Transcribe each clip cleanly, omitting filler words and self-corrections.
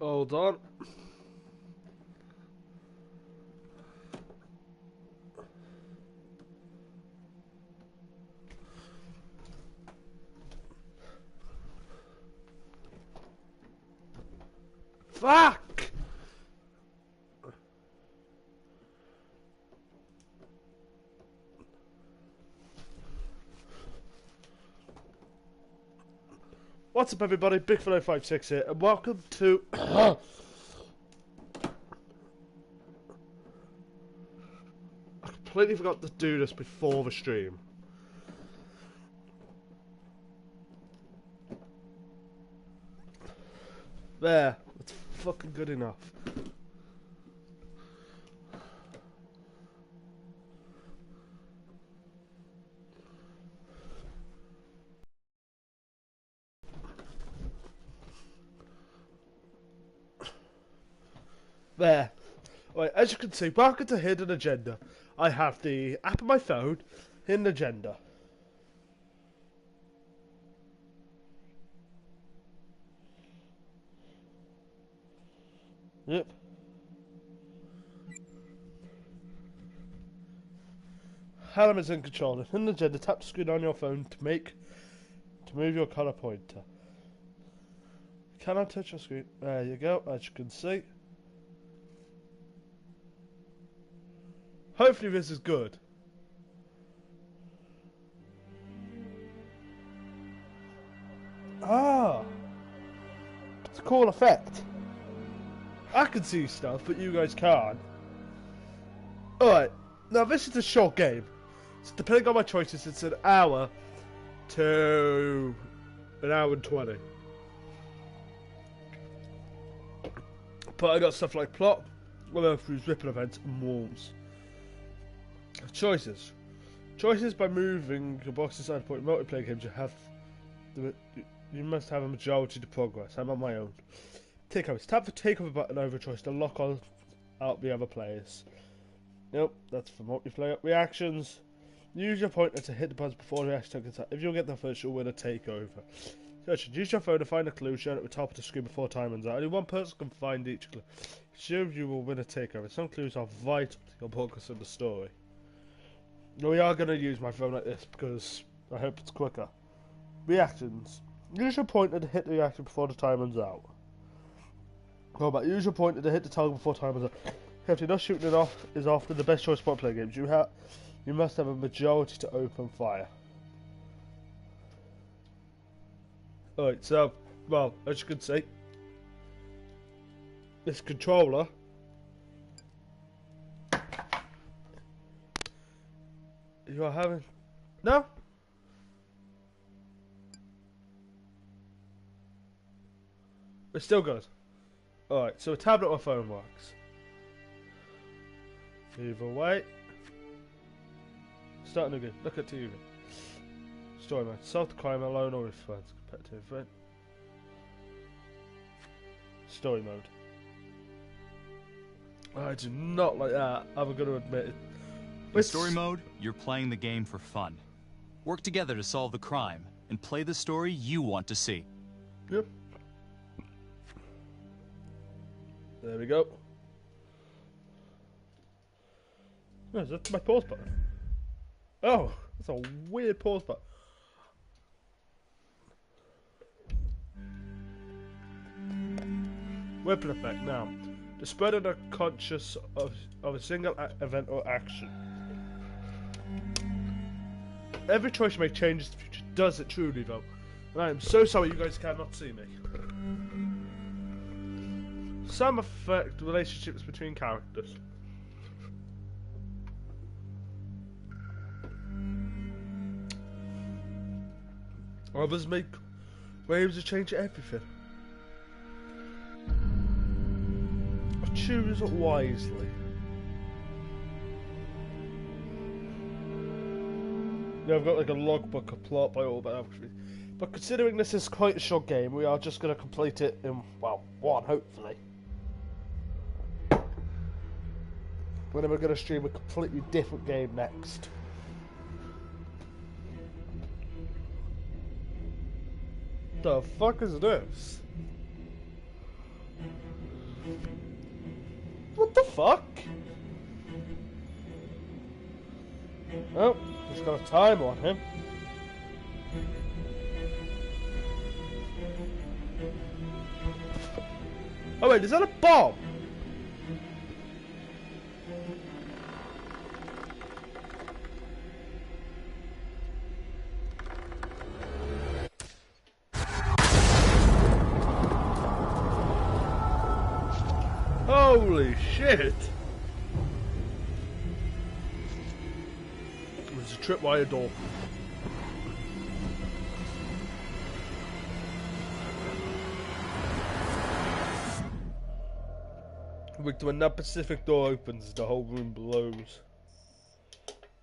Hold on. Fuck! What's up, everybody? BigFellow56 here, and welcome to... I completely forgot to do this before the stream. There. That's fucking good enough. There. Right, as you can see, welcome to Hidden Agenda. I have the app on my phone, Hidden Agenda. Yep. Helm is in control. Hidden Agenda, tap the screen on your phone to move your colour pointer. Cannot touch your screen. There you go, as you can see. Hopefully this is good. Ah! It's a cool effect. I can see stuff, but you guys can't. Alright, now this is a short game. So depending on my choices, it's an hour to an hour and 20. But I got stuff like plot, walkthroughs, ripple events, and warms. Choices. Choices by moving your box inside a point. Multiplayer games, you must have a majority to progress. I'm on my own. Takeovers. Tap the takeover button over choice to lock out the other players. Nope, that's for multiplayer. Reactions. Use your pointer to hit the buttons before the reaction takes. If you'll get there first, you'll win a takeover. Search. Use your phone to find a clue shown at the top of the screen before time runs out. Only one person can find each clue. Sure, you will win a takeover. Some clues are vital to your progress in the story. We are going to use my phone like this because I hope it's quicker. Reactions. Use your pointer to hit the reaction before the time runs out. Go back. Use your pointer to hit the target before time runs out. Carefully, not shooting it off is often the best choice for play games. You must have a majority to open fire. Alright, so, well, as you can see, this controller you are having... No? It's still good. Alright, so a tablet or phone works. Either way. Starting again. Look at TV. Story mode. Solve the crime alone or with friends. Competitive event. Story mode. I do not like that. I'm going to admit it. In story mode, you're playing the game for fun. Work together to solve the crime, and play the story you want to see. Yep. There we go. Oh, that's my pause button. Oh, that's a weird pause button. Weapon effect now. The spread of the conscious of a single event or action. Every choice you make changes the future. Does it truly, though? And I am so sorry you guys cannot see me. Some affect relationships between characters. Others make waves to change everything. Choose wisely. Yeah, I've got like a logbook, a plot by all that. But considering this is quite a short game, we are just going to complete it in, well, one, hopefully. And then we're going to stream a completely different game next. The fuck is this? What the fuck? Oh, he's got a timer on him. Oh wait, is that a bomb? Holy shit! It was a tripwire door. When that Pacific door opens, the whole room blows.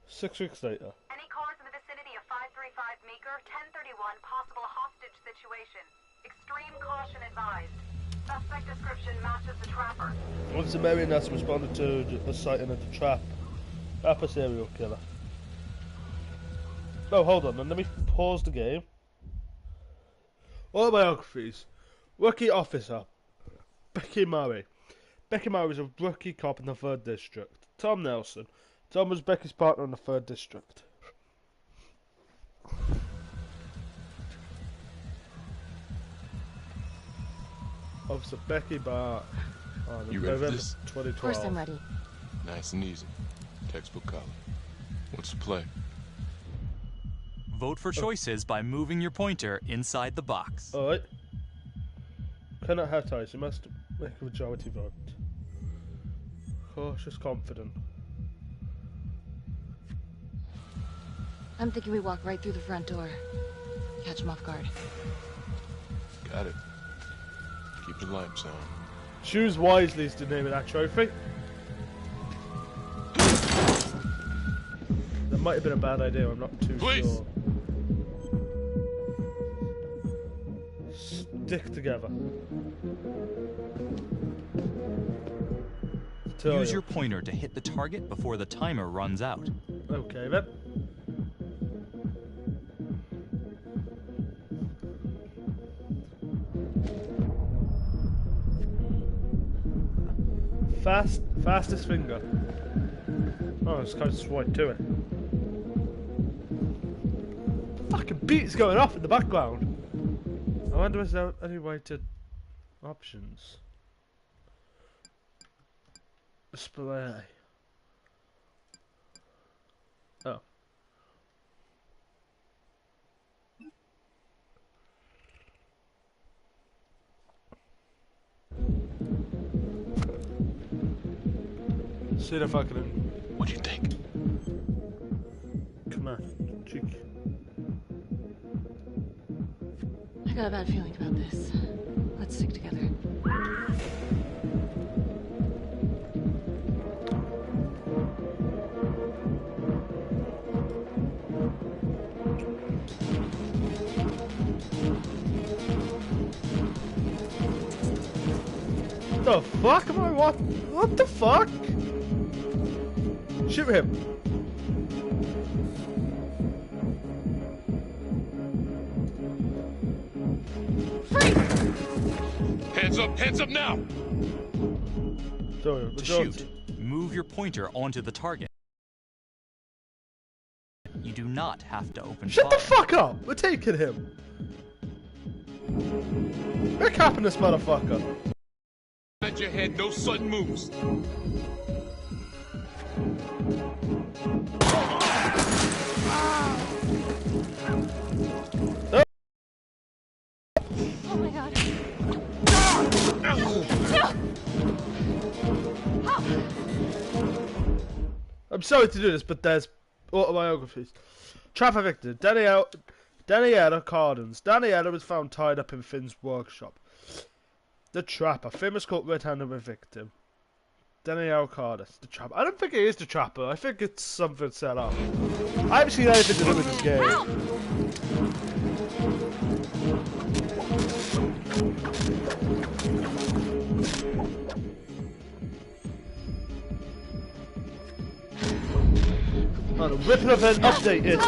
6 weeks later. Any cars in the vicinity of 535 Meeker, 1031, possible hostage situation. Extreme caution advised. Suspect description matches the trapper. Once the marionettes responded to a sighting of the trap. Trapper serial killer. Oh, hold on, let me pause the game. Autobiographies. Rookie officer. Becky Murray. Becky Murray was a rookie cop in the 3rd District. Tom Nelson. Tom was Becky's partner in the 3rd District. Officer Becky Bart. You ready for this? 2012. Of course I'm ready. Nice and easy. Textbook color. What's the play? Vote for choices by moving your pointer inside the box. Alright. Cannot have ties. You must make a majority vote. Cautious, confident. I'm thinking we walk right through the front door. Catch him off guard. Got it. Keep the lights on. Choose wisely is the name of that trophy. That might have been a bad idea, I'm not too sure. Stick together. Use your pointer to hit the target before the timer runs out. Okay then. Fastest finger. Oh, it's kind of right to it. Fucking beats going off in the background. I wonder if there's any way to options. Display. Oh. See if I can. What do you think? Come on, cheek. I got a bad feeling about this. Let's stick together. The fuck am I what the fuck? Shoot him. Hands up now! Sorry, To shoot, move your pointer onto the target. You do not have to open Shut fire. the fuck up! We're taking him. We're capping this motherfucker. At your head, no sudden moves. Oh my god. I'm sorry to do this, but there's autobiographies. Trapper victim, Daniela Cardens. Daniela was found tied up in Finn's workshop. The Trapper, famous caught red-handed with victim. Danielle Cardens, the Trapper. I don't think it is the Trapper. I think it's something set up. I haven't seen anything to do with this game. Oh, the Ripple event updated.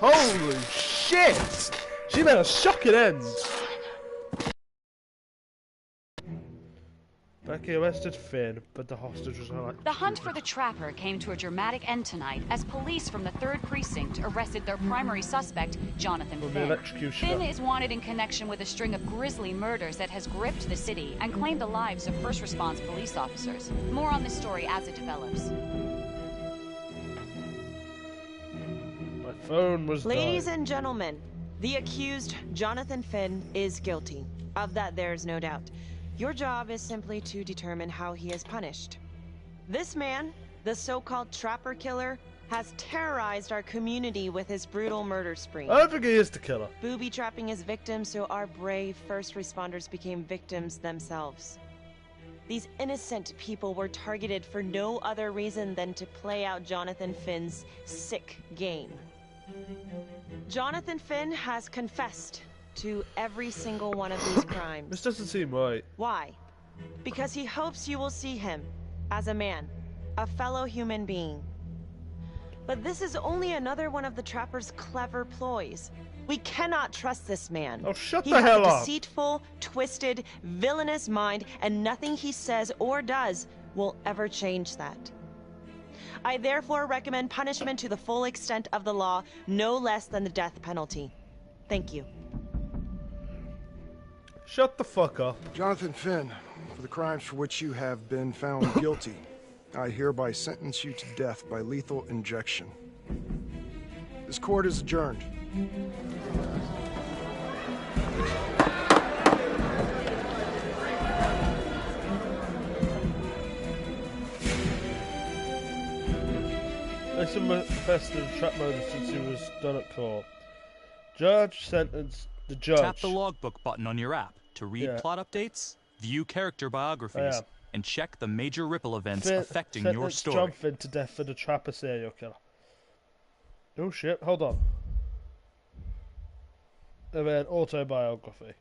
Holy shit! She made a shocking end. Becky arrested Finn, but the hostage was not. The hunt for the Trapper came to a dramatic end tonight as police from the 3rd Precinct arrested their primary suspect, Jonathan Finn. Finn is wanted in connection with a string of grisly murders that has gripped the city and claimed the lives of first response police officers. More on this story as it develops. My phone was Ladies dying. and gentlemen, the accused, Jonathan Finn, is guilty. Of that, there's no doubt. Your job is simply to determine how he is punished. This man, the so-called Trapper Killer, has terrorized our community with his brutal murder spree. I don't think he is the killer. Booby-trapping his victims so our brave first responders became victims themselves. These innocent people were targeted for no other reason than to play out Jonathan Finn's sick game. Jonathan Finn has confessed to every single one of these crimes. This doesn't seem right. Why? Because he hopes you will see him as a man, a fellow human being. But this is only another one of the Trapper's clever ploys. We cannot trust this man. Oh, shut He the hell has a up. deceitful, twisted, villainous mind, and nothing he says or does will ever change that. I therefore recommend punishment to the full extent of the law, no less than the death penalty. Thank you. Shut the fuck up. Jonathan Finn, for the crimes for which you have been found guilty, I hereby sentence you to death by lethal injection. This court is adjourned. This infested trap murder since he was done at court. Judge sentenced the judge. Tap the logbook button on your app to read plot updates, view character biographies, and check the major ripple events affecting your story. John Finn to death for the Trapper serial killer. Oh shit, hold on. And then autobiography.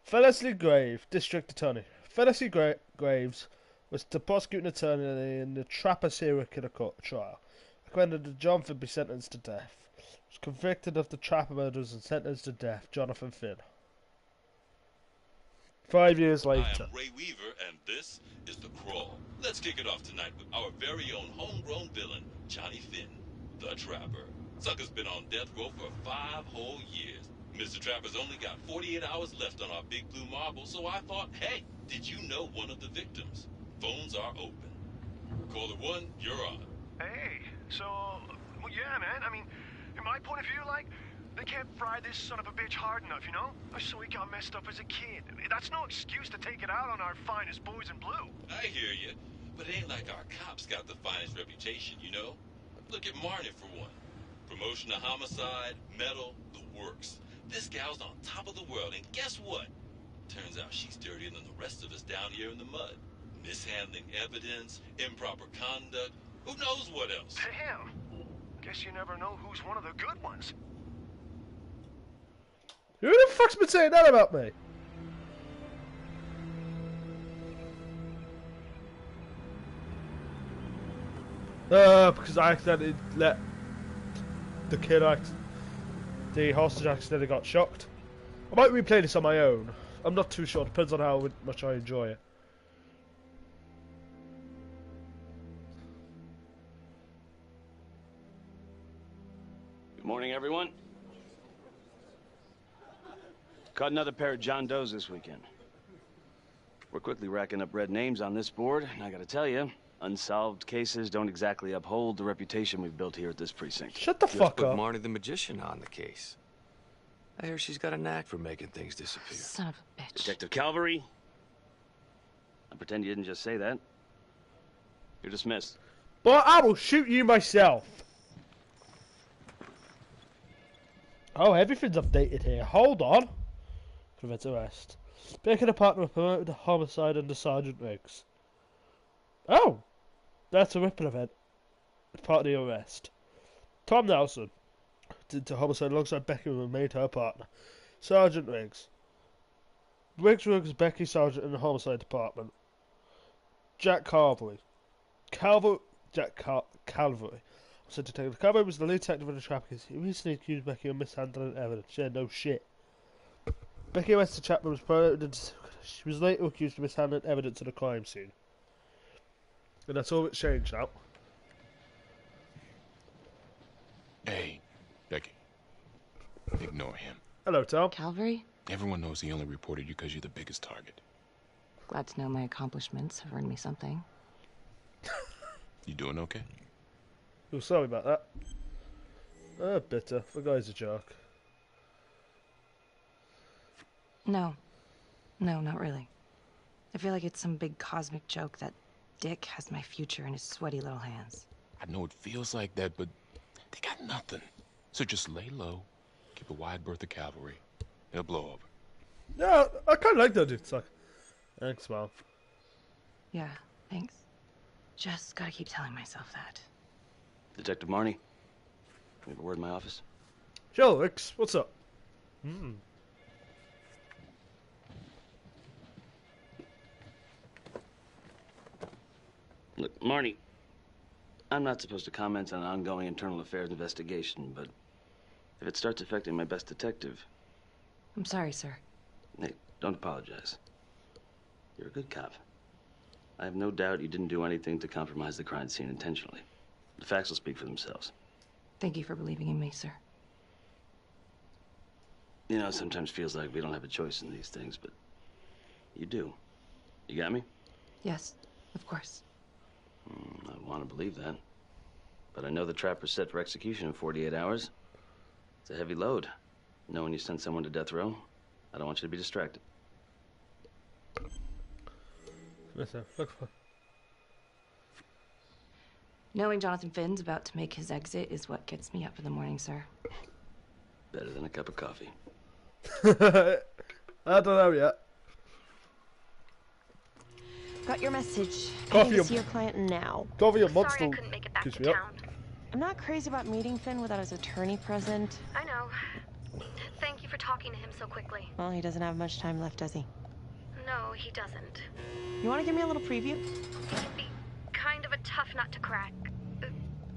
Felicity Graves, District Attorney. Felicity Graves was the prosecuting attorney in the Trapper serial killer court trial. Recommended that John Finn be sentenced to death. Was convicted of the Trapper murders and sentenced to death. Jonathan Finn. 5 years later. I am Ray Weaver, and this is The Crawl. Let's kick it off tonight with our very own homegrown villain, Johnny Finn, the Trapper. Sucker's been on death row for 5 whole years. Mr. Trapper's only got 48 hours left on our big blue marble, so I thought, hey, did you know one of the victims? Phones are open. Caller 1, you're on. Hey, so, well, yeah, man, I mean, in my point of view, like, they can't fry this son of a bitch hard enough, you know? So he got messed up as a kid. That's no excuse to take it out on our finest boys in blue. I hear you, but it ain't like our cops got the finest reputation, you know? Look at Marnie for one. Promotion to homicide, medal, the works. This gal's on top of the world, and guess what? Turns out she's dirtier than the rest of us down here in the mud. Mishandling evidence, improper conduct, who knows what else? Damn. Guess you never know who's one of the good ones. Who the fuck's been saying that about me? Because I accidentally let the kid the hostage accidentally got shocked. I might replay this on my own. I'm not too sure. Depends on how much I enjoy it. Good morning, everyone. Caught another pair of John Does this weekend. We're quickly racking up red names on this board, and I gotta tell you, unsolved cases don't exactly uphold the reputation we've built here at this precinct. Shut the fuck Put up. Marnie the Magician on the case. I hear she's got a knack for making things disappear. Son of a bitch. Detective Calvary, I pretend you didn't just say that. You're dismissed. But I will shoot you myself. Oh, everything's updated here. Hold on. Prevent arrest. Baker Department promoted a homicide under Sergeant Riggs. Oh! That's a ripple event. It's part of the arrest. Tom Nelson did the homicide alongside Becky and made her partner. Sergeant Riggs. Riggs works as Becky Sergeant in the homicide department. Jack Calvary. Calvary. So Detective Calvary was the lead detective in the trap case. He recently accused Becky of mishandling evidence. Yeah, no shit. Becky West Chapman was promoted into She was later accused of mishandling evidence at a crime scene. And that's all it's changed now. Hey, Becky. Ignore him. Hello, Tom. Calvary? Everyone knows he only reported you because you're the biggest target. Glad to know my accomplishments have earned me something. You doing okay? Oh, sorry about that. Bitter. The guy's a jerk. No. No, not really. I feel like it's some big cosmic joke that Dick has my future in his sweaty little hands. I know it feels like that, but they got nothing. So just lay low, keep a wide berth of cavalry. It'll blow over. Yeah, I kind of like that dude. It's like, thanks, Mom. Yeah, thanks. Just gotta keep telling myself that. Detective Marnie, you have a word in my office? Sure, Rix, what's up? Look, Marnie, I'm not supposed to comment on an ongoing internal affairs investigation, but if it starts affecting my best detective... I'm sorry, sir. Hey, don't apologize. You're a good cop. I have no doubt you didn't do anything to compromise the crime scene intentionally. The facts will speak for themselves. Thank you for believing in me, sir. You know, it sometimes feels like we don't have a choice in these things, but you do. You got me? Yes, of course. I want to believe that. But I know the trapper's set for execution in 48 hours. It's a heavy load. Knowing you sent someone to death row, I don't want you to be distracted. Listen, look for... Knowing Jonathan Finn's about to make his exit is what gets me up in the morning, sir. Better than a cup of coffee. I don't know yet. Got your message. Coffee. I need to see your client now. Coffee and monster. Sorry I couldn't make it back to me up. town. I'm not crazy about meeting Finn without his attorney present. I know. Thank you for talking to him so quickly. Well, he doesn't have much time left, does he? No, he doesn't. You want to give me a little preview? He'd be kind of a tough nut to crack.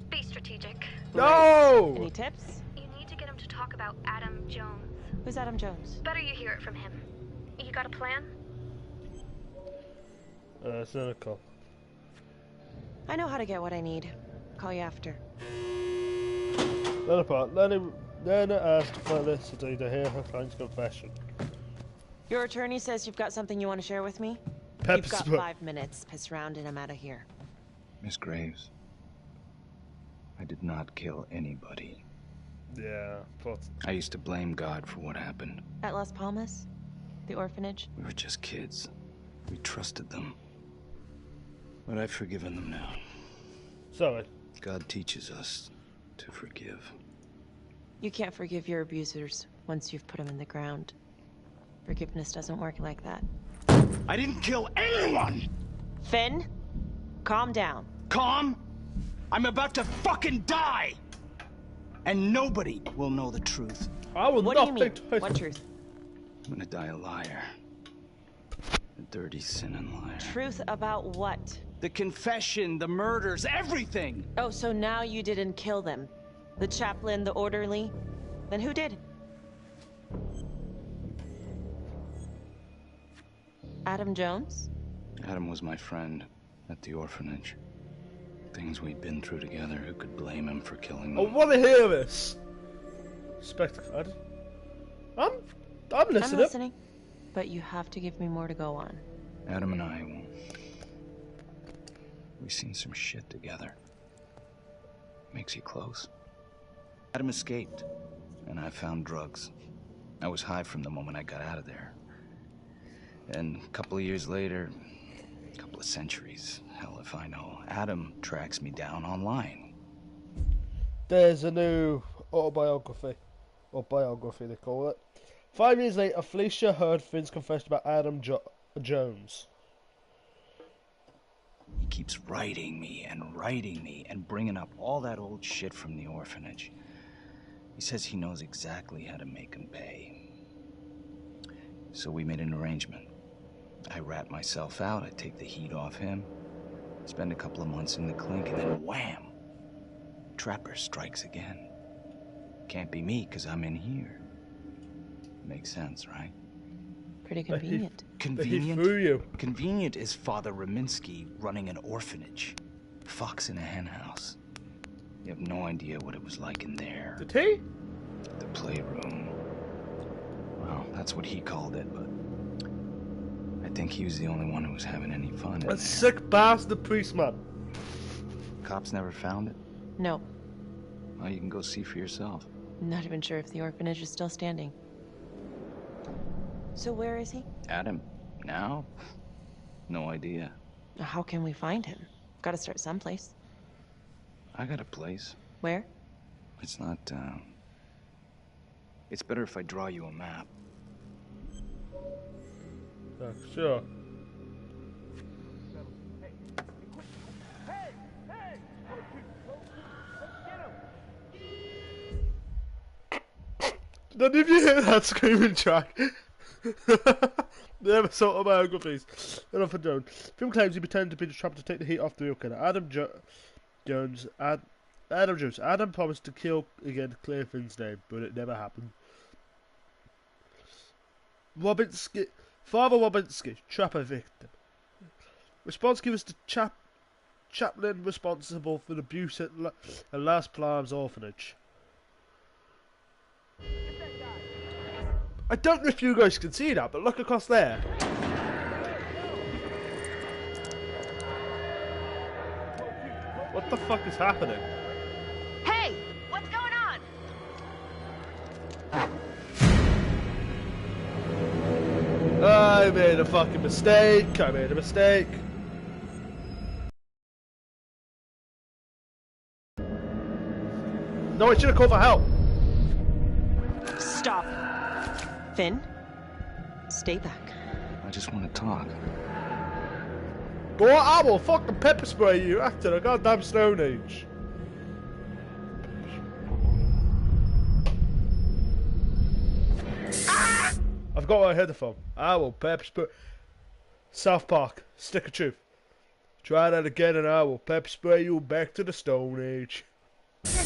Be strategic. No! Any tips? You need to get him to talk about Adam Jones. Who's Adam Jones? Better you hear it from him. You got a plan? Cynical. I know how to get what I need. Call you after. Then apart, Lena asked Felicity to hear her client's confession. Your attorney says you've got something you want to share with me? You've got 5 minutes. Piss around and I'm out of here. Miss Graves, I did not kill anybody. Yeah, but... I used to blame God for what happened. At Las Palmas? The orphanage? We were just kids. We trusted them. But I've forgiven them now. Sorry. God teaches us to forgive. You can't forgive your abusers once you've put them in the ground. Forgiveness doesn't work like that. I didn't kill anyone! Finn, calm down. Calm? I'm about to fucking die! And nobody will know the truth. I will what not do you mean? think What truth? I'm gonna die a liar. A dirty, sinning liar. Truth about what? The confession, the murders, everything! Oh, so now you didn't kill them. The chaplain, the orderly? Then who did? Adam Jones? Adam was my friend at the orphanage. Things we'd been through together, who could blame him for killing I them? want to hear this. Spectacle. I'm listening. I'm listening. But you have to give me more to go on. Adam and I, we've seen some shit together. Makes you close. Adam escaped, and I found drugs. I was high from the moment I got out of there. And a couple of years later, a couple of centuries, hell if I know, Adam tracks me down online. There's a new autobiography, or biography they call it. 5 years later, Felicia heard Finn's confession about Adam Jones. He keeps writing me and bringing up all that old shit from the orphanage. He says he knows exactly how to make him pay. So we made an arrangement. I rat myself out, I take the heat off him, spend a couple of months in the clink, and then wham! Trapper strikes again. Can't be me, 'cause I'm in here. Makes sense, right? Pretty convenient. Convenient? He threw you. Convenient is Father Raminsky running an orphanage. Fox in a hen house. You have no idea what it was like in there. Did he? The playroom. Well, that's what he called it, but I think he was the only one who was having any fun. A sick bastard priest, man. Cops never found it? No. Well, you can go see for yourself. Not even sure if the orphanage is still standing. So where is he? Adam? Now? No idea. How can we find him? Gotta start someplace. I got a place. Where? It's not, It's better if I draw you a map. Sure. Did you hear that screaming track? The episode of biographies. Enough for Jones. Film claims he pretended to be the trapper to take the heat off the real killer. Adam Jones. Adam promised to kill again to clear Finn's name, but it never happened. Father Robinski, trapper victim. Responsky was the chaplain responsible for the abuse at Las Palmas orphanage. I don't know if you guys can see that, but look across there. What the fuck is happening? Hey, what's going on? I made a fucking mistake. I made a mistake. No, I should have called for help. Stop. Finn, stay back. I just want to talk. Boy, I will fucking pepper spray you after the goddamn Stone Age. Ah! I've got my headphone. I will pepper spray. South Park, stick of truth. Try that again and I will pepper spray you back to the Stone Age.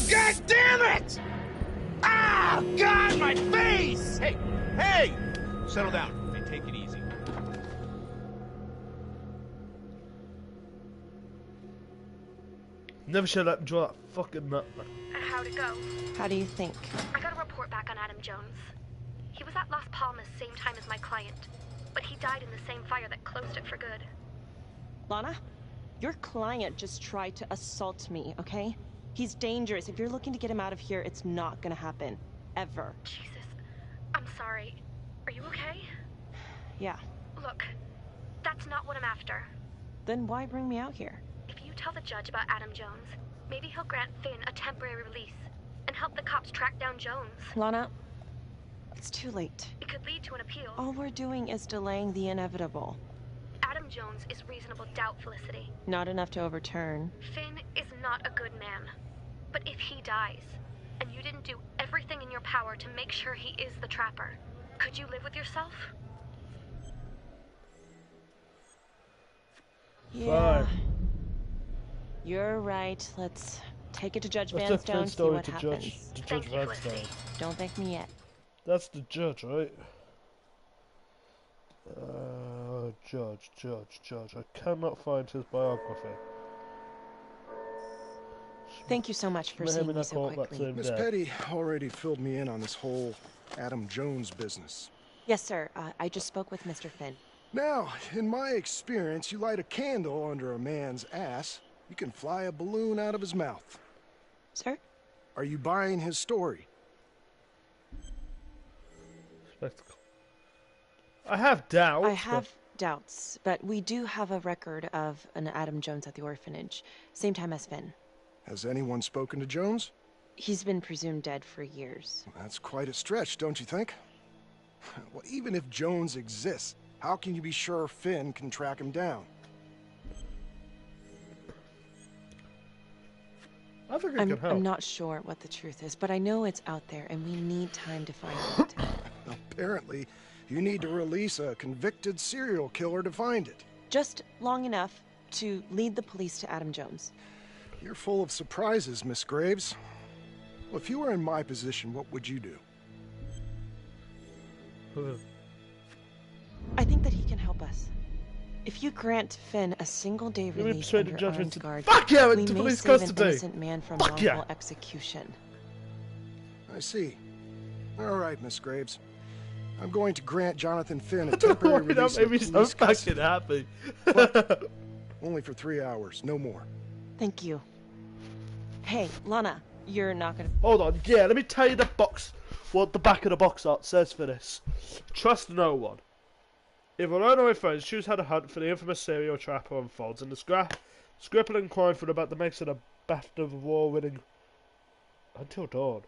God damn it! Ah! God, my face! Hey! Hey! Settle down. Hey, take it easy. Never should let him draw that fucking nut. How'd it go? How do you think? I got a report back on Adam Jones. He was at Las Palmas same time as my client, but he died in the same fire that closed it for good. Lana, your client just tried to assault me, okay? He's dangerous. If you're looking to get him out of here, it's not gonna happen. Ever. Jesus. I'm sorry. Are you okay? Yeah. Look, that's not what I'm after. Then why bring me out here? If you tell the judge about Adam Jones, maybe he'll grant Finn a temporary release and help the cops track down Jones. Lana, it's too late. It could lead to an appeal. All we're doing is delaying the inevitable. Adam Jones is reasonable doubt, Felicity. Not enough to overturn. Finn is not a good man. But if he dies, and you didn't do everything in your power to make sure he is the trapper, could you live with yourself? Yeah. You're right. Let's take it to Judge Vanstone, see what happens. Judge Vanstone. Don't thank me yet. That's the judge, right? Judge. I cannot find his biography. Thank you so much for seeing me so quickly. Miss Petty already filled me in on this whole Adam Jones business. Yes, sir. I just spoke with Mr. Finn. Now, in my experience, you light a candle under a man's ass, you can fly a balloon out of his mouth. Sir? Are you buying his story? Spectacle. I have doubts. I have doubts, but we do have a record of an Adam Jones at the orphanage, same time as Finn. Has anyone spoken to Jones? He's been presumed dead for years. That's quite a stretch, don't you think? Well, even if Jones exists, how can you be sure Finn can track him down? I think I can help. I'm not sure what the truth is, but I know it's out there, and we need time to find it. Apparently, you need to release a convicted serial killer to find it. Just long enough to lead the police to Adam Jones. You're full of surprises, Miss Graves. Well, if you were in my position, what would you do? this. If you grant Finn a single-day Let me release persuade the under judge armed to- guard, Fuck yeah, we to may police save an custody. innocent man from Fuck wrongful yeah. execution. I see. All right, Miss Graves. I'm going to grant Jonathan Finn I a don't know temporary why that release made me of so police fucking custody. happy. But only for 3 hours, no more. Thank you. Hey, Lana, you're not gonna... Hold on, yeah, let me tell you the box, what the back of the box art says for this. Trust no one. If alone or with friends, choose how to hunt for the infamous serial trapper unfolds in the scribbling crime for about the makes of the BAFTA award-winning Until Dawn.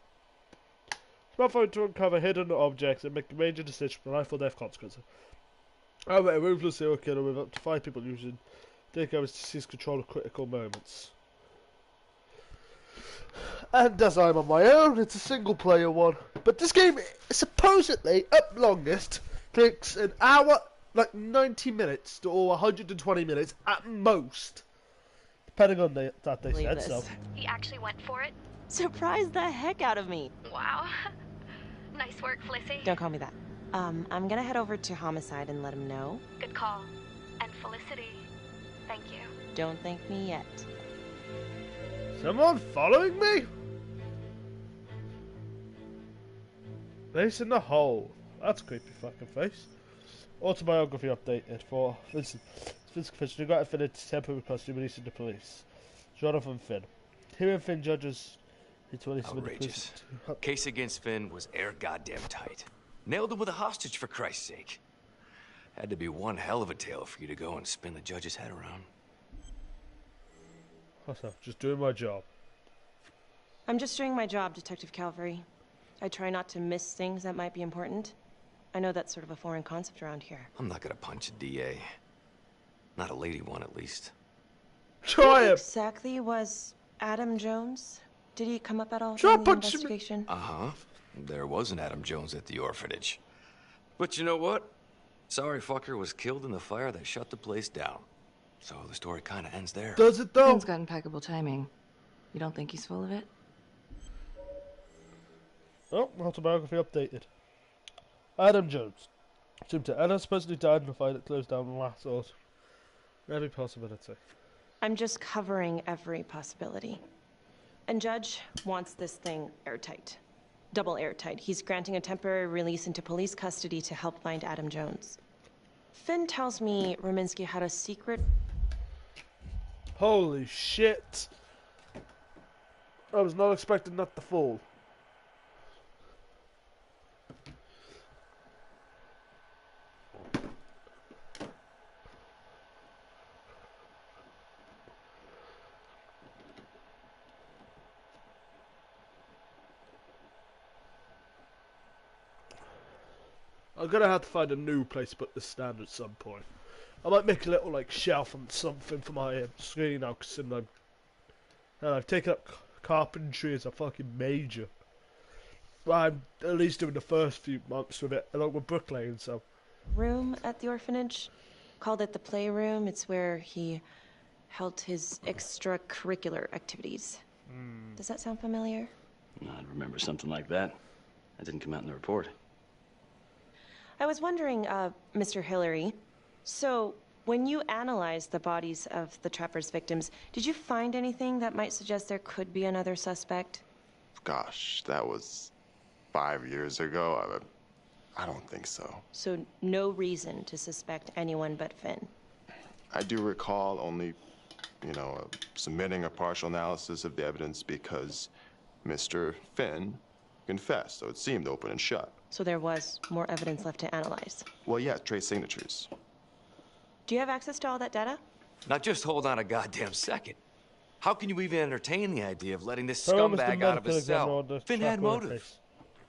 Smartphone to uncover hidden objects and make a major decision for life or death consequences. However, a ruthless serial killer with up to 5 people using takeovers to seize control of critical moments. And as I'm on my own, it's a single player one. But this game, supposedly, at longest, takes an hour, like 90 minutes to 120 minutes at most. Depending on that they said so. He actually went for it? Surprised the heck out of me. Wow. Nice work, Flissy. Don't call me that. I'm gonna head over to Homicide and let him know. Good call. And Felicity, thank you. Don't thank me yet. Someone following me? Face in the hole. That's a creepy fucking face. Autobiography updated for Vincent Fitch, who got offended to temporary custody released to police. Jonathan Finn. Hearing Finn judges into release of Outrageous. Case against Finn was air goddamn tight. Nailed him with a hostage, for Christ's sake. Had to be one hell of a tale for you to go and spin the judge's head around. What's up? Just doing my job. I'm just doing my job, Detective Calvary. I try not to miss things that might be important. I know that's sort of a foreign concept around here. I'm not gonna punch a DA. Not a lady one, at least. Try Who him! exactly was Adam Jones? Did he come up at all Try during the punching me. investigation? Uh-huh. There was an Adam Jones at the orphanage. But you know what? Sorry fucker was killed in the fire that shut the place down. So the story kind of ends there. Does it though? Finn's got impeccable timing. You don't think he's full of it? Oh, autobiography updated. Adam Jones. Assumed to Anna supposedly died in a fire that closed down last autumn. Every possibility. I'm just covering every possibility. And Judge wants this thing airtight. Double airtight. He's granting a temporary release into police custody to help find Adam Jones. Finn tells me Rominsky had a secret... Holy shit! I was not expecting that to fall. I'm gonna have to find a new place to put this stand at some point. I might make a little like shelf and something for my screen now, because I've taken up carpentry as a fucking major. But I'm at least doing the first few months with it, along with bricklaying. So. Room at the orphanage? Called it the playroom. It's where he held his extracurricular activities. Does that sound familiar? I remember something like that. That didn't come out in the report. I was wondering, Mr. Hillary, so when you analyzed the bodies of the Trapper's victims, did you find anything that might suggest there could be another suspect? Gosh, that was 5 years ago. I don't think so. So no reason to suspect anyone but Finn? I do recall only, submitting a partial analysis of the evidence because Mr. Finn confessed, so it seemed open and shut. So there was more evidence left to analyze? Well, yeah, trace signatures. Do you have access to all that data? Now just hold on a goddamn second. How can you even entertain the idea of letting this Tell him it's the scumbag out of his medical examiner cell? on the Finn had Trapper motive. case.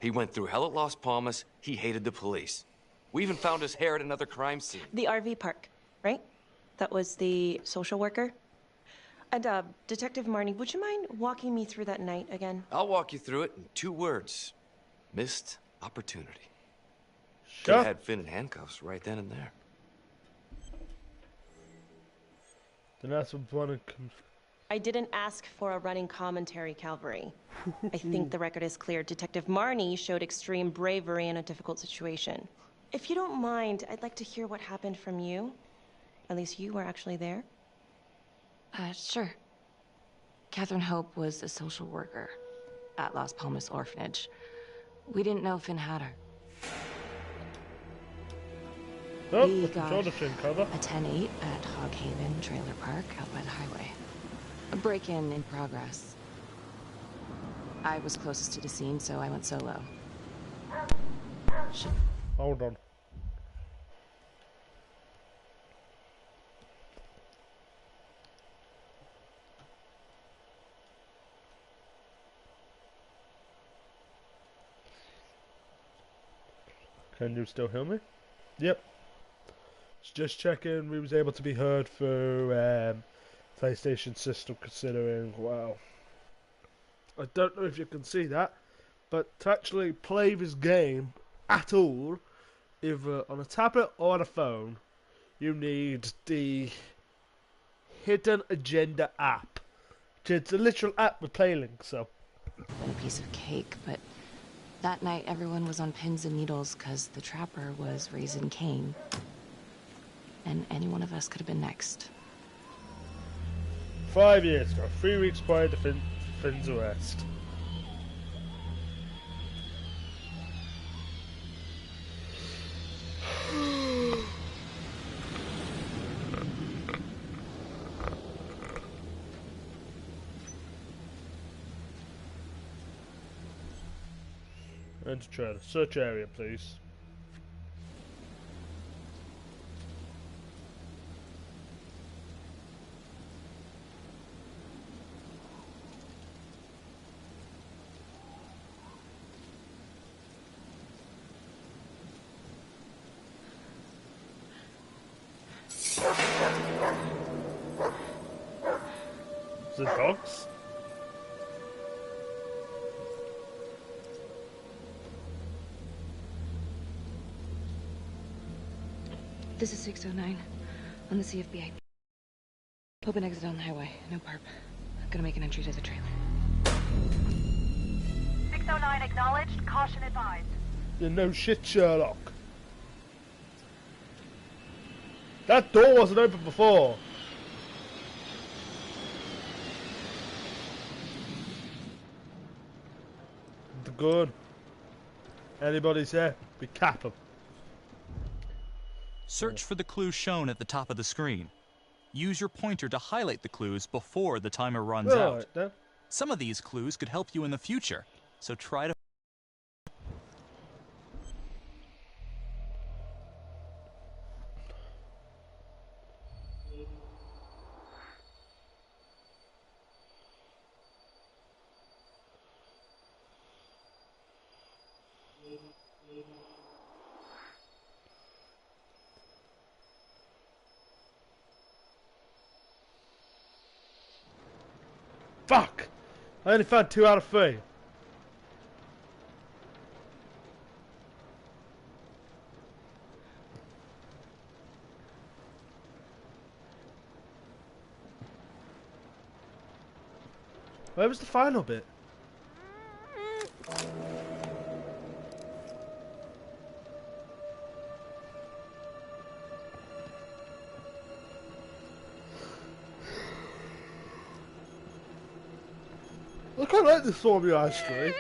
He went through hell at Las Palmas. He hated the police. We even found his hair at another crime scene. The RV park, right? That was the social worker? And, Detective Marnie, would you mind walking me through that night again? I'll walk you through it in 2 words. Missed opportunity. Sure. Could have had Finn in handcuffs right then and there. Then that's one. I didn't ask for a running commentary, Calvary. I think the record is clear. Detective Marnie showed extreme bravery in a difficult situation. If you don't mind, I'd like to hear what happened from you. At least you were actually there. Sure. Catherine Hope was a social worker at Las Palmas Orphanage. We didn't know Finn had her. Oh, we got Jonathan cover. a 10-8 at Hog Haven Trailer Park out by the highway. A break-in in progress. I was closest to the scene, so I went solo. Hold on. Can you still hear me? Yep. Just checking we was able to be heard through PlayStation system, considering, wow. I don't know if you can see that, but to actually play this game at all, either on a tablet or on a phone, you need the Hidden Agenda app. It's a literal app with Playlink, so. And a piece of cake, but that night everyone was on pins and needles because the trapper was raising Cain. And any one of us could have been next. 5 years ago, 3 weeks prior to Finn's arrest. Enter trailer. Search area, please. Is it dogs? This is 609 on the CFBI. Open exit on the highway. No perp. Gonna make an entry to the trailer. 609 acknowledged. Caution advised. Yeah, no shit, Sherlock. That door wasn't open before. The gun. Anybody's there, we cap them. Search for the clues shown at the top of the screen. Use your pointer to highlight the clues before the timer runs out. Then. Some of these clues could help you in the future, so try to... Fuck! I only found 2 out of 3. Where was the final bit? I quite like this Formula ice cream.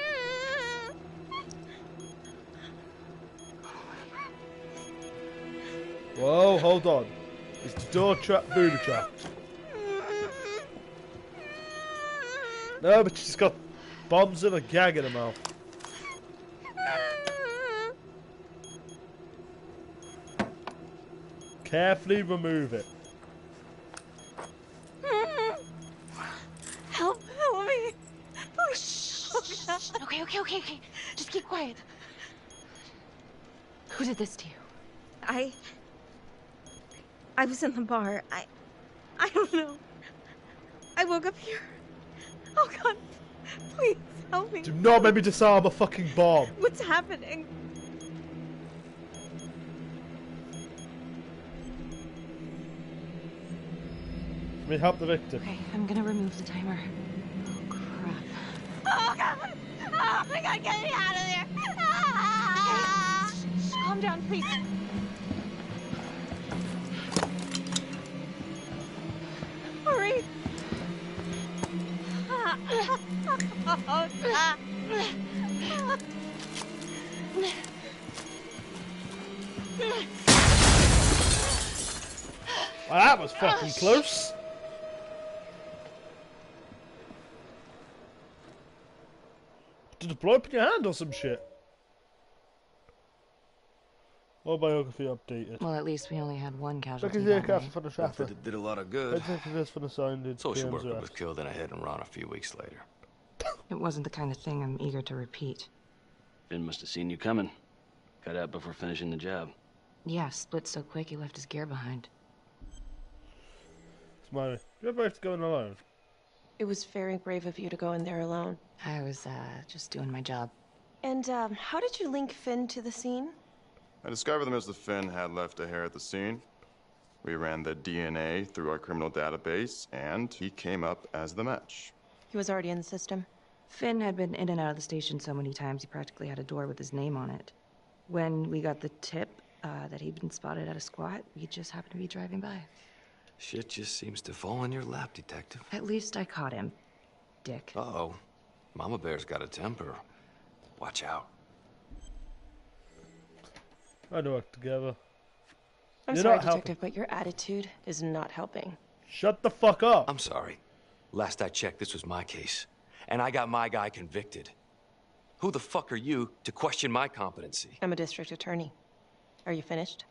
Whoa, hold on. Is the door trap booby trapped? No, but she's got bombs and a gag in her mouth. Carefully remove it. Help me. Okay. Just keep quiet. Who did this to you? I was in the bar. I don't know. I woke up here. Oh God, please help me. Do not make me disarm a fucking bomb. What's happening? Let me help the victim. Okay, I'm gonna remove the timer. Oh crap. Oh God! Oh my God! Get me out of there! Okay. Calm Calm down, please. Hurry. Well, that was fucking close. Did it blow up in your hand or some shit? Autobiography updated. Well, at least we only had one casualty. Because for the trapper. Did a lot of good. For the sounded. Social worker was killed in a hit and run a few weeks later. It wasn't the kind of thing I'm eager to repeat. Finn must have seen you coming. Got out before finishing the job. Yeah, split so quick he left his gear behind. Smiley, you're both going alone. It was very brave of you to go in there alone. I was, just doing my job. And, how did you link Finn to the scene? I discovered that Mr. Finn had left a hair at the scene. We ran the DNA through our criminal database, and he came up as the match. He was already in the system. Finn had been in and out of the station so many times he practically had a door with his name on it. When we got the tip that he'd been spotted at a squat, we just happened to be driving by. Shit just seems to fall in your lap, Detective. At least I caught him, dick. Uh-oh. Mama Bear's got a temper. Watch out. I do work together. I'm sorry, Detective, but your attitude is not helping. Shut the fuck up. I'm sorry. Last I checked, this was my case. And I got my guy convicted. Who the fuck are you to question my competency? I'm a district attorney. Are you finished?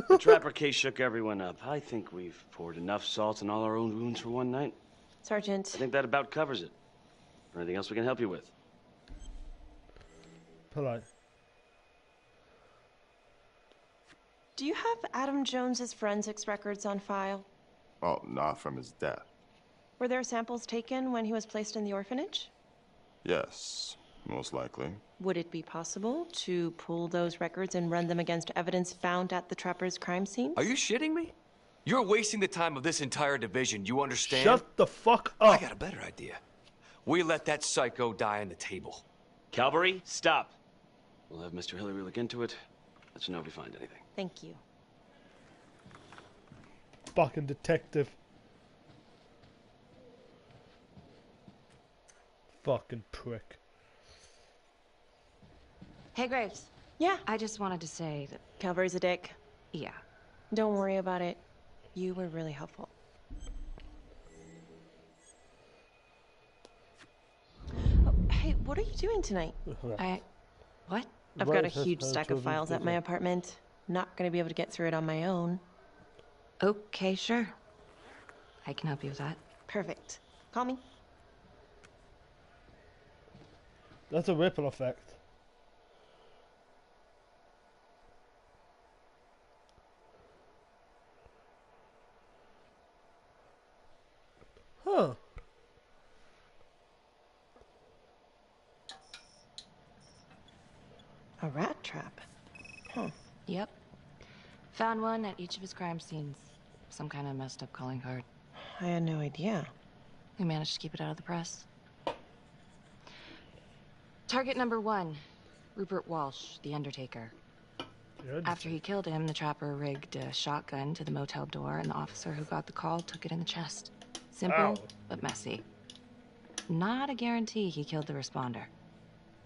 The Trapper case shook everyone up. I think we've poured enough salt in all our own wounds for one night. Sergeant. I think that about covers it. Anything else we can help you with? Polite. Do you have Adam Jones's forensics records on file? Well, not from his death. Were there samples taken when he was placed in the orphanage? Yes, most likely. Would it be possible to pull those records and run them against evidence found at the Trapper's crime scene? Are you shitting me? You're wasting the time of this entire division, you understand? Shut the fuck up! I got a better idea. We let that psycho die on the table. Calvary, stop. We'll have Mr. Hillary look into it. Let you know if we find anything. Thank you. Fucking detective. Fucking prick. Hey, Graves. Yeah? I just wanted to say that... Calvary's a dick. Yeah. Don't worry about it. You were really helpful. Oh, hey, what are you doing tonight? What? I've got a huge stack of files at my apartment. Not gonna be able to get through it on my own. Okay, sure. I can help you with that. Perfect. Call me. That's a ripple effect. Huh. A rat trap. Huh. Yep. Found one at each of his crime scenes. Some kind of messed up calling card. I had no idea. We managed to keep it out of the press. Target number 1, Rupert Walsh, the Undertaker. Good. After he killed him, the Trapper rigged a shotgun to the motel door, and the officer who got the call took it in the chest. Simple, Ow. but messy. Not a guarantee he killed the responder.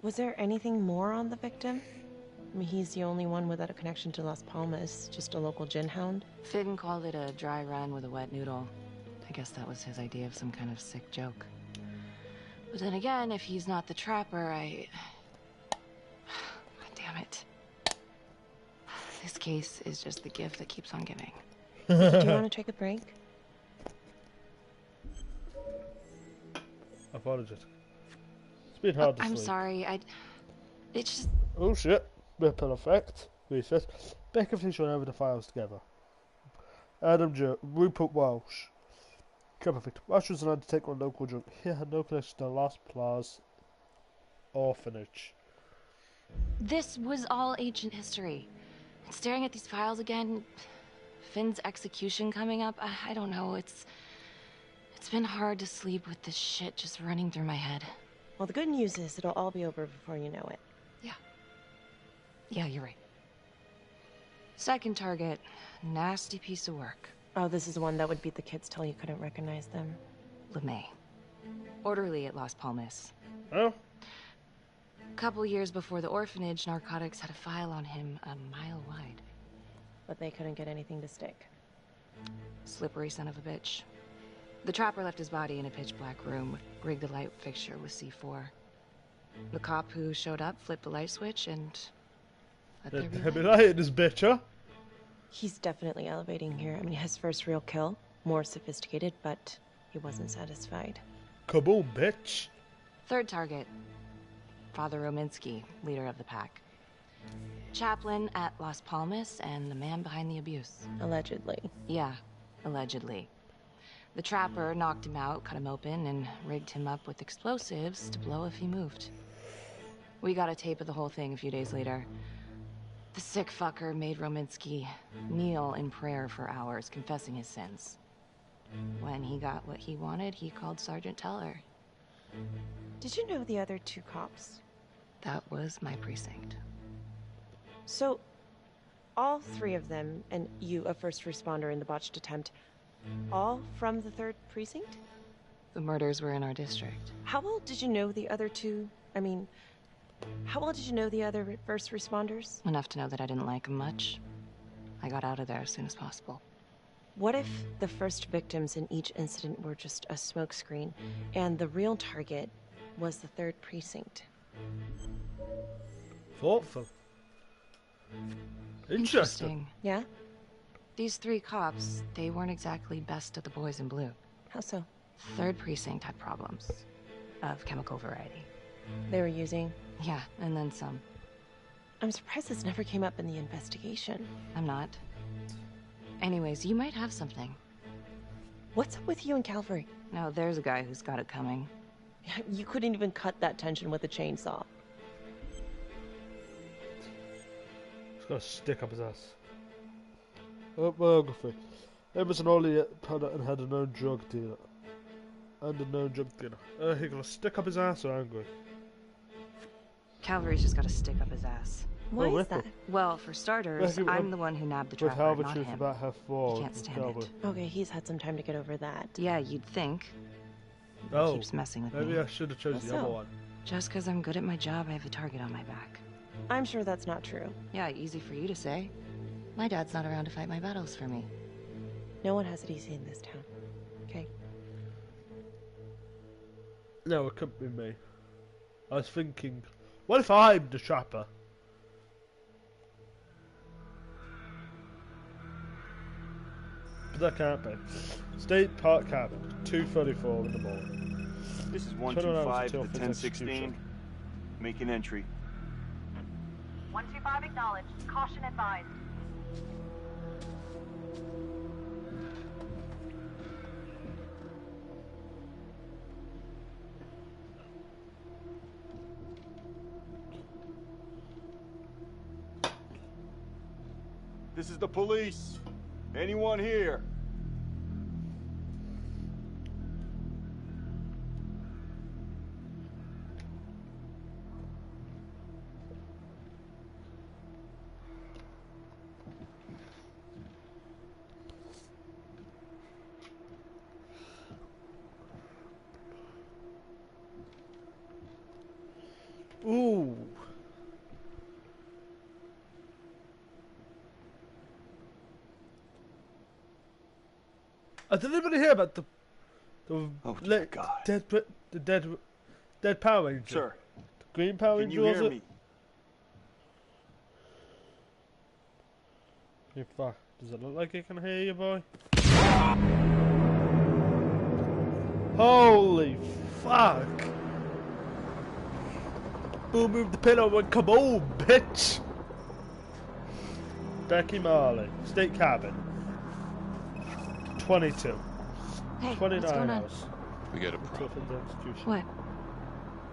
Was there anything more on the victim? I mean, he's the only one without a connection to Las Palmas, just a local gin hound. Finn called it a dry run with a wet noodle. I guess that was his idea of some kind of sick joke. But then again, if he's not the Trapper, God damn it. This case is just the gift that keeps on giving. Do you want to take a break? Apologies. It's been hard to sleep. I'm sorry, it's just... Oh shit. Ripple effect. Refresh. Becca finished run over the files together. Adam Joe, Rupert Walsh. Perfect. Walsh was an undertaker on local drunk. He had no connection to Las Palmas orphanage. This was all ancient history. And staring at these files again, Finn's execution coming up, I don't know, it's been hard to sleep with this shit just running through my head. Well, the good news is it'll all be over before you know it. Yeah, you're right. Second target, nasty piece of work. Oh, this is the one that would beat the kids till you couldn't recognize them. LeMay. Orderly at Las Palmas. Oh? Couple years before the orphanage, narcotics had a file on him a mile wide. But they couldn't get anything to stick. Slippery son of a bitch. The trapper left his body in a pitch-black room, rigged the light fixture with C4. The cop who showed up flipped the light switch and... let there be light in this bitch, huh? He's definitely elevating here. I mean, his first real kill, more sophisticated, but he wasn't satisfied. Kaboom, bitch. Third target, Father Rominsky, leader of the pack. Chaplain at Las Palmas and the man behind the abuse. Allegedly. Yeah, allegedly. The trapper knocked him out, cut him open, and rigged him up with explosives to blow if he moved. We got a tape of the whole thing a few days later. The sick fucker made Rominsky kneel in prayer for hours, confessing his sins. When he got what he wanted, he called Sergeant Teller. Did you know the other two cops? That was my precinct. So, all three of them, and you, a first responder in the botched attempt, all from the 3rd precinct? The murders were in our district. How well did you know the other two? I mean, how well did you know the other first responders? Enough to know that I didn't like them much. I got out of there as soon as possible. What if the first victims in each incident were just a smokescreen, and the real target was the 3rd precinct? Thoughtful. Interesting. Yeah? These 3 cops, they weren't exactly best of the boys in blue. How so? 3rd precinct had problems. Of chemical variety. They were using? Yeah, and then some. I'm surprised this never came up in the investigation. I'm not. Anyways, you might have something. What's up with you and Calvary? No, there's a guy who's got it coming. You couldn't even cut that tension with a chainsaw. He's got a stick up his ass. Biography. Emerson Ollie and had a known drug dealer. And a known drug dealer. He got a stick up his ass or angry? Calvary's just got a stick up his ass. Why is that? Well, for starters, I'm the one who nabbed the trapper, Tell the not truth him. about her fall. He can't stand it. Okay, he's had some time to get over that. Yeah, you'd think. Oh, He keeps messing with me. maybe I should have chosen the other one. Just because I'm good at my job, I have a target on my back. I'm sure that's not true. Yeah, easy for you to say. My dad's not around to fight my battles for me. No one has it easy in this town. Okay? No, it couldn't be me. I was thinking, what if I'm the trapper? But that can't be. State Park Cabin, 2:34 in the morning. This is 21 hours 125 to till Finn's 1016. execution. Make an entry. 125 acknowledged. Caution advised. This is the police. Anyone here? Ooh. Did anybody hear about the dead Power Ranger? Sir, the Green Power can Ranger, you was hear it? me? You fuck. Does it look like it can hear you, boy? Holy fuck! Who moved the pillow and come on, bitch? Becky Marley, State Cabin. 22. Hey, 29 what's going on? hours. We got a problem. What?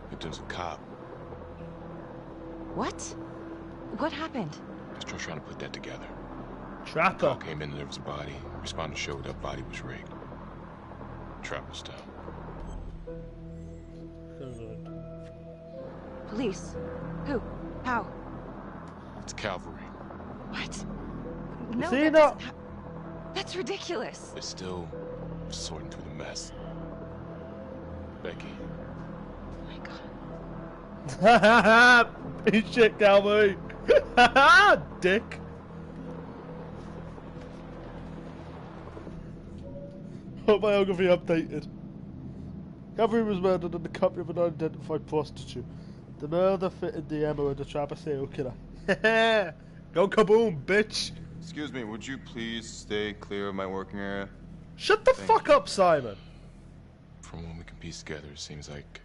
Victim's a cop. What? What happened? Still trying to put that together. Trapper. Call came in and there was a body. Responder showed up, body was rigged. Trapper style. Police? Who? How? It's cavalry. What? No, See, no. That's ridiculous. They're still sorting through the mess. Becky. Oh my god. Eat shit, Calvary. Dick. Autobiography updated. Calvary was murdered in the company of an unidentified prostitute. The murder fitted the MO of the trapper serial killer. Go kaboom, bitch! Excuse me, would you please stay clear of my working area? Shut the fuck up, Simon! From what we can piece together, it seems like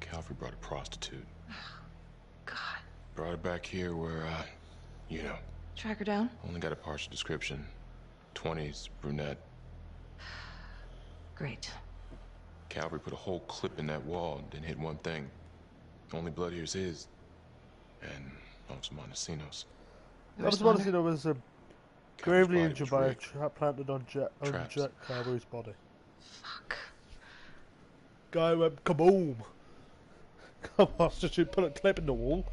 Calvary brought a prostitute. God. Brought her back here where, you know. Track her down? Only got a partial description. 20s, brunette. Great. Calvary put a whole clip in that wall, didn't hit one thing. Only blood here's his. And also Montesinos. Montesino was gravely injured by a trap planted on Jack Calvary's body. Fuck. Guy went kaboom! Prostitute put a clip in the wall.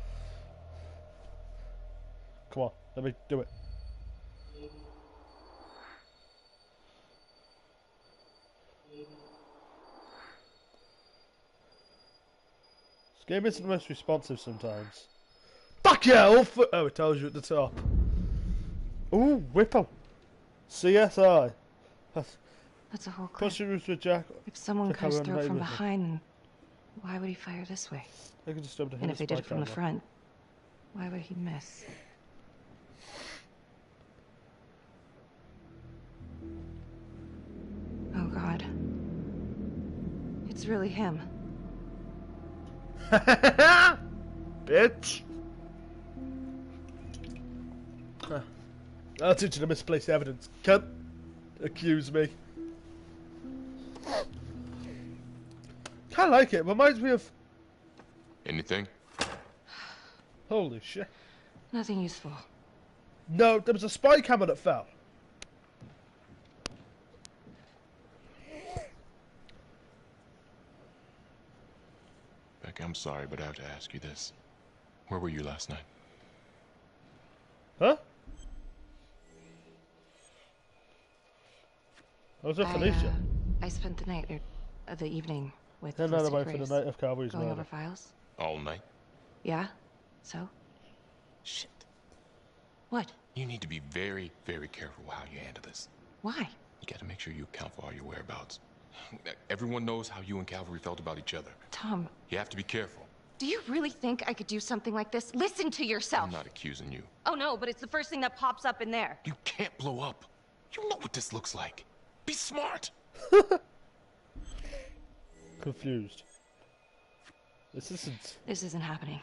Come on, let me do it. This game isn't the most responsive sometimes. Fuck yeah! Oh, it tells you at the top. Ooh, Whipple. CSI. That's a whole clip. Prostitutes with Jack. If someone comes through from behind, why would he fire this way? They could just and if they did it from the front, why would he miss? Oh God. It's really him. Bitch! I'll teach you to misplace evidence. Can't accuse me. I like it. Reminds me of... Anything? Holy shit. Nothing useful. No, there was a spy camera that fell. Becky, I'm sorry, but I have to ask you this. Where were you last night? Huh? I was with Felicia. I spent the night, or the evening with Head Felicity away Grace. for the night of Calvary's Going murder. over files? All night? Yeah? So? Shit. What? You need to be very, very careful how you handle this. Why? You gotta make sure you account for all your whereabouts. Everyone knows how you and Calvary felt about each other. Tom. You have to be careful. Do you really think I could do something like this? Listen to yourself. I'm not accusing you. Oh no, but it's the first thing that pops up in there. You can't blow up. You know what this looks like. Be smart. Confused. This isn't happening.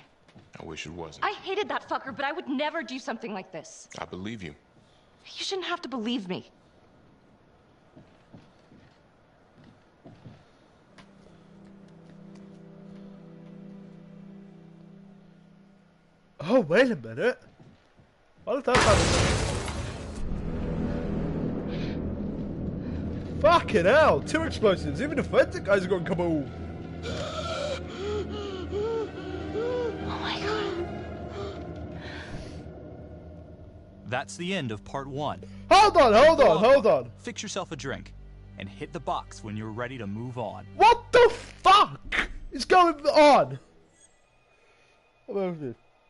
I wish it wasn't. I hated that fucker, but I would never do something like this. I believe you. You shouldn't have to believe me. Oh, wait a minute. What did that happen? Fucking hell, 2 explosions. Even the forensic guys are going kaboom. Oh my God. That's the end of part 1. Hold on. Fix yourself a drink and hit the box when you're ready to move on. What the fuck is going on?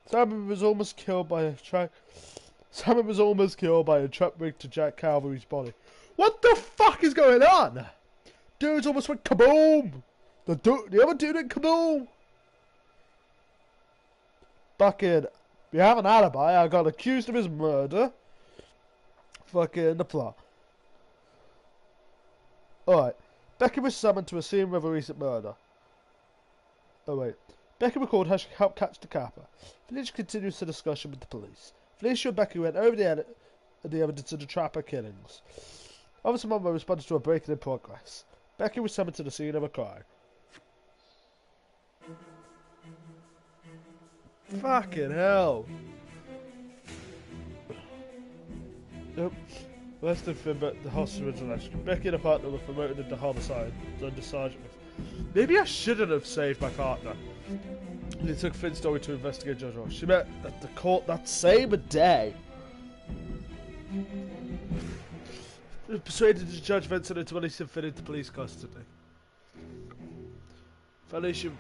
Simon was almost killed by a trap rigged to Jack Calvary's body. What the fuck is going on? Dude's almost went kaboom. The other dude went kaboom. Fucking, you have an alibi. I got accused of his murder. Fucking the plot. Alright. Becky was summoned to a scene of a recent murder. Oh wait. Becky recalled how she helped catch the capper. Felicia continues the discussion with the police. Felicia and Becky went over the evidence of the Trapper killings. Officer Monroe responded to a break-in in progress. Becky was summoned to the scene of a crime. Fucking hell. Yep. Weston Finn, but the hostage alleged. Becky and her partner were promoted into homicide under Sergeant. Maybe I shouldn't have saved my partner. It took Finn's story to investigate Judge Ross. She met at the court that same day. Persuaded to Judge Vincent into releasing Finn into police custody. Felicia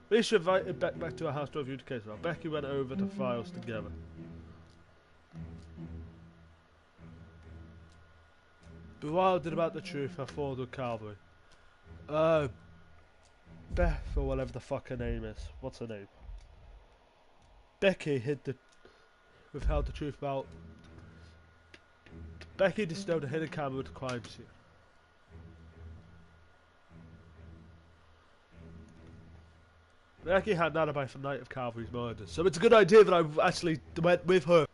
invited Beck back to her house to review the case. While Becky went over the files together. Bewildered about the truth, I followed with Calvary. Beth, or whatever the fuck her name is. What's her name? Becky withheld the truth about. Becky bestowed a hidden camera at the crime scene. Becky had an alibi for the night of Calvary's murder, so it's a good idea that I actually went with her.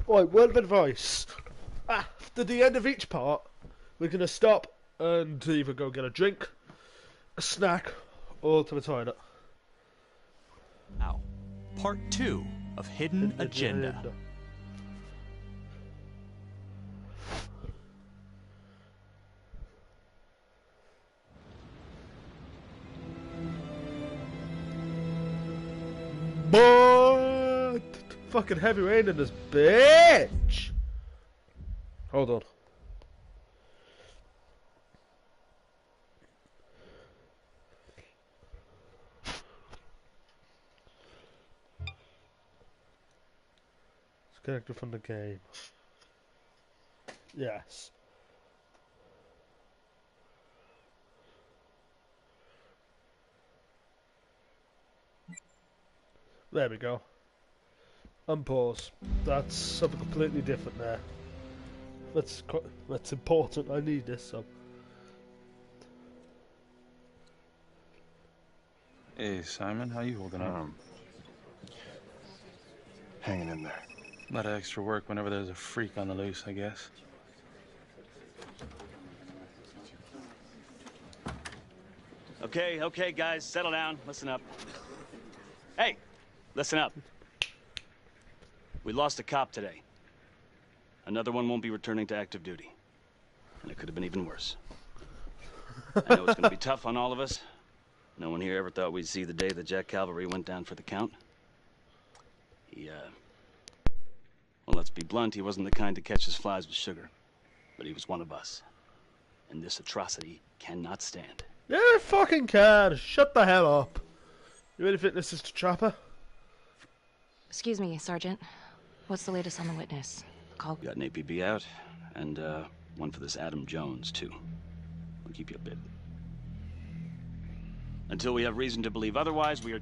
Right, word of advice. After the end of each part, we're going to stop and either go get a drink, a snack, or to the toilet. Now, part 2 of Hidden Agenda. But fucking heavy rain in this bitch. Hold on. Disconnected from the game. Yes. There we go. Unpause. That's something completely different there. That's important. I need this. So. Hey Simon, how you holding up? Hanging in there. A lot of extra work whenever there's a freak on the loose, I guess. Okay, guys, settle down. Listen up. Hey, listen up. We lost a cop today. Another one won't be returning to active duty. And it could have been even worse. I know it's going to be tough on all of us. No one here ever thought we'd see the day that Jack Calvary went down for the count. Well, let's be blunt, he wasn't the kind to catch his flies with sugar. But he was one of us. And this atrocity cannot stand. Yeah, it fucking can. Shut the hell up. You really think this is the trapper? Excuse me, Sergeant. What's the latest on the witness? We got an APB out, and one for this Adam Jones, too. We'll keep you updated. Until we have reason to believe otherwise, we are